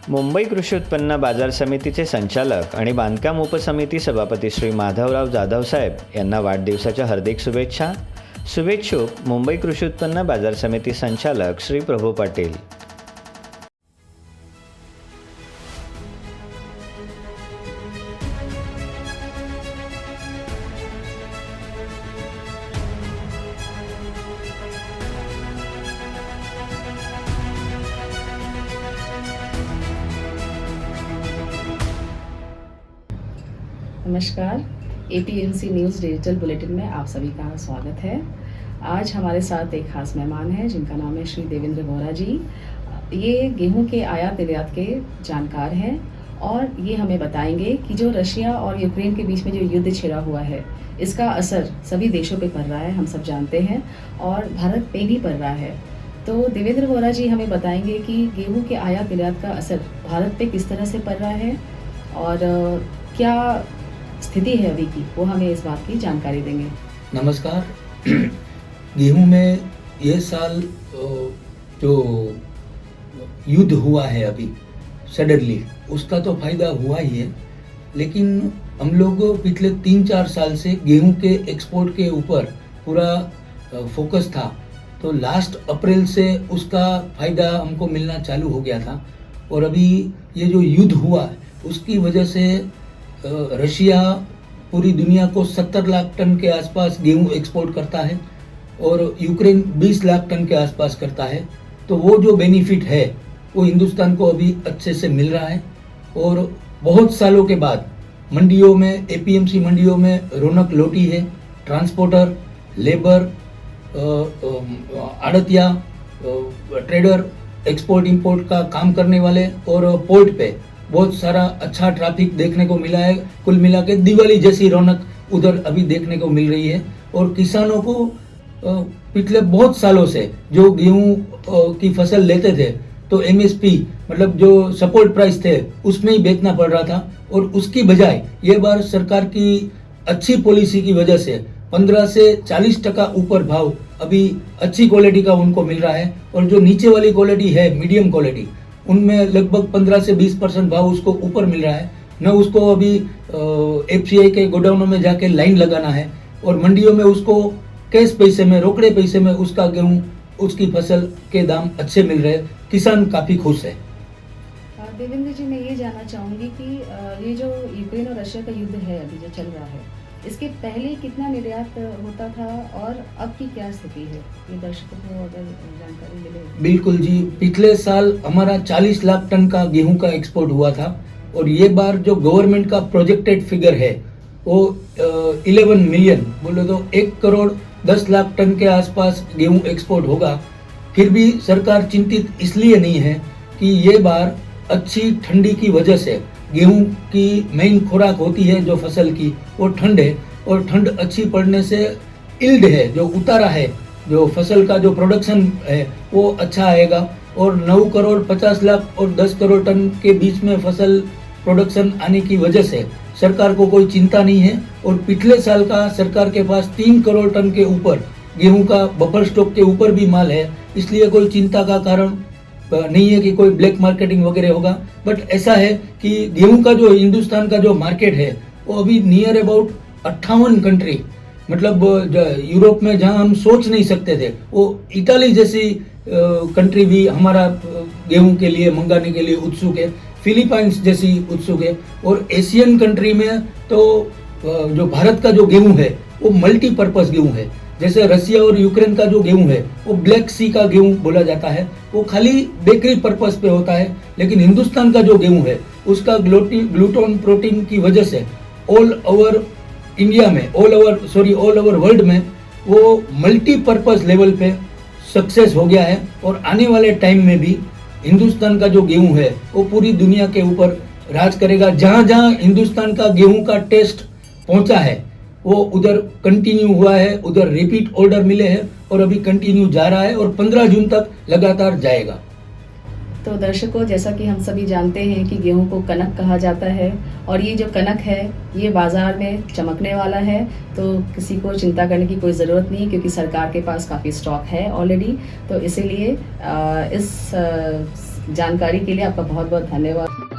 मुंबई कृषी उत्पन्न बाजार समितीचे संचालक आणि बांधकाम उपसमिती सभापती श्री माधवराव जाधव साहेब यांना वाढदिवसाच्या हार्दिक शुभेच्छा. शुभेच्छुक मुंबई कृषी उत्पन्न बाजार समिती संचालक श्री प्रभू पाटील. नमस्कार, एपीएमसी न्यूज़ डिजिटल बुलेटिन में आप सभी का स्वागत है. आज हमारे साथ एक खास मेहमान हैं जिनका नाम है श्री देवेंद्र वोरा जी. ये गेहूं के आयात निर्यात के जानकार हैं और ये हमें बताएंगे कि जो रशिया और यूक्रेन के बीच में जो युद्ध छिड़ा हुआ है इसका असर सभी देशों पे पड़ रहा है, हम सब जानते हैं, और भारत पे भी पड़ रहा है. तो देवेंद्र वोरा जी हमें बताएंगे कि गेहूँ के आयात निर्यात का असर भारत पे किस तरह से पड़ रहा है और क्या स्थिति है अभी की, वो हमें इस बात की जानकारी देंगे. नमस्कार. गेहूं में ये साल जो युद्ध हुआ है अभी सडनली, उसका तो फायदा हुआ ही है, लेकिन हम लोग पिछले 3-4 साल से गेहूं के एक्सपोर्ट के ऊपर पूरा फोकस था. तो लास्ट अप्रैल से उसका फायदा हमको मिलना चालू हो गया था. और अभी ये जो युद्ध हुआ उसकी वजह से रशिया पूरी दुनिया को 70 लाख टन के आसपास गेहूं एक्सपोर्ट करता है और यूक्रेन 20 लाख टन के आसपास करता है. तो वो जो बेनिफिट है वो हिंदुस्तान को अभी अच्छे से मिल रहा है. और बहुत सालों के बाद मंडियों में, एपीएमसी मंडियों में रौनक लौटी है. ट्रांसपोर्टर, लेबर, आड़तिया, ट्रेडर, एक्सपोर्ट इंपोर्ट का काम करने वाले और पोर्ट पे बहुत सारा अच्छा ट्रैफिक देखने को मिला है. कुल मिला के दिवाली जैसी रौनक उधर अभी देखने को मिल रही है. और किसानों को पिछले बहुत सालों से जो गेहूं की फसल लेते थे तो एमएसपी मतलब जो सपोर्ट प्राइस थे उसमें ही बेचना पड़ रहा था. और उसकी बजाय ये बार सरकार की अच्छी पॉलिसी की वजह से 15 से 40% ऊपर भाव अभी अच्छी क्वालिटी का उनको मिल रहा है. और जो नीचे वाली क्वालिटी है, मीडियम क्वालिटी, उनमें लगभग 15 से 20% भाव उसको ऊपर मिल रहा है. न उसको अभी एफसीआई के गोडाउनों में जाके लाइन लगाना है और मंडियों में उसको कैश पैसे में, रोकड़े पैसे में उसका गेहूं, उसकी फसल के दाम अच्छे मिल रहे. किसान काफी खुश है. देवेंद्र जी, मैं ये जानना चाहूँगी कि ये जो यूक्रेन और रशिया का युद्ध है अभी जो चल रहा है, इसके पहले कितना निर्यात होता था और अब की क्या स्थिति है, ये दर्शकों को अगर जानकारी मिले. बिल्कुल जी, पिछले साल हमारा 40 लाख टन का गेहूं का एक्सपोर्ट हुआ था और ये बार जो गवर्नमेंट का प्रोजेक्टेड फिगर है वो 11 मिलियन, बोले तो 1 करोड़ 10 लाख टन के आसपास गेहूं एक्सपोर्ट होगा. फिर भी सरकार चिंतित इसलिए नहीं है कि ये बार अच्छी ठंडी की वजह से गेहूं की मेन खुराक होती है जो फसल की, वो ठंड है. और ठंड अच्छी पड़ने से इल्ड है, जो उतारा है, जो फसल का जो प्रोडक्शन है वो अच्छा आएगा. और 9 करोड़ 50 लाख और 10 करोड़ टन के बीच में फसल प्रोडक्शन आने की वजह से सरकार को कोई चिंता नहीं है. और पिछले साल का सरकार के पास 3 करोड़ टन के ऊपर गेहूं का बफर स्टॉक के ऊपर भी माल है, इसलिए कोई चिंता का कारण नहीं है कि कोई ब्लैक मार्केटिंग वगैरह होगा. बट ऐसा है कि गेहूं का जो हिंदुस्तान का जो मार्केट है वो अभी नियर अबाउट 58 कंट्री, मतलब यूरोप में जहां हम सोच नहीं सकते थे, वो इटाली जैसी कंट्री भी हमारा गेहूं के लिए मंगाने के लिए उत्सुक है. फिलीपाइंस जैसी उत्सुक है. और एशियन कंट्री में तो जो भारत का जो गेहूं है वो मल्टीपर्पज गेहूं है. जैसे रशिया और यूक्रेन का जो गेहूं है वो ब्लैक सी का गेहूं बोला जाता है, वो खाली बेकरी पर्पस पे होता है. लेकिन हिंदुस्तान का जो गेहूं है उसका ग्लूटोन प्रोटीन की वजह से ऑल ओवर इंडिया में, ऑल ओवर वर्ल्ड में वो मल्टीपर्पज लेवल पे सक्सेस हो गया है. और आने वाले टाइम में भी हिंदुस्तान का जो गेहूं है वो पूरी दुनिया के ऊपर राज करेगा. जहां जहां हिंदुस्तान का गेहूं का टेस्ट पहुंचा है वो उधर कंटिन्यू हुआ है, उधर रिपीट ऑर्डर मिले हैं और अभी कंटिन्यू जा रहा है और 15 जून तक लगातार जाएगा. तो दर्शकों, जैसा कि हम सभी जानते हैं कि गेहूं को कनक कहा जाता है और ये जो कनक है ये बाजार में चमकने वाला है, तो किसी को चिंता करने की कोई ज़रूरत नहीं क्योंकि सरकार के पास काफ़ी स्टॉक है ऑलरेडी. तो इसीलिए इस जानकारी के लिए आपका बहुत बहुत धन्यवाद।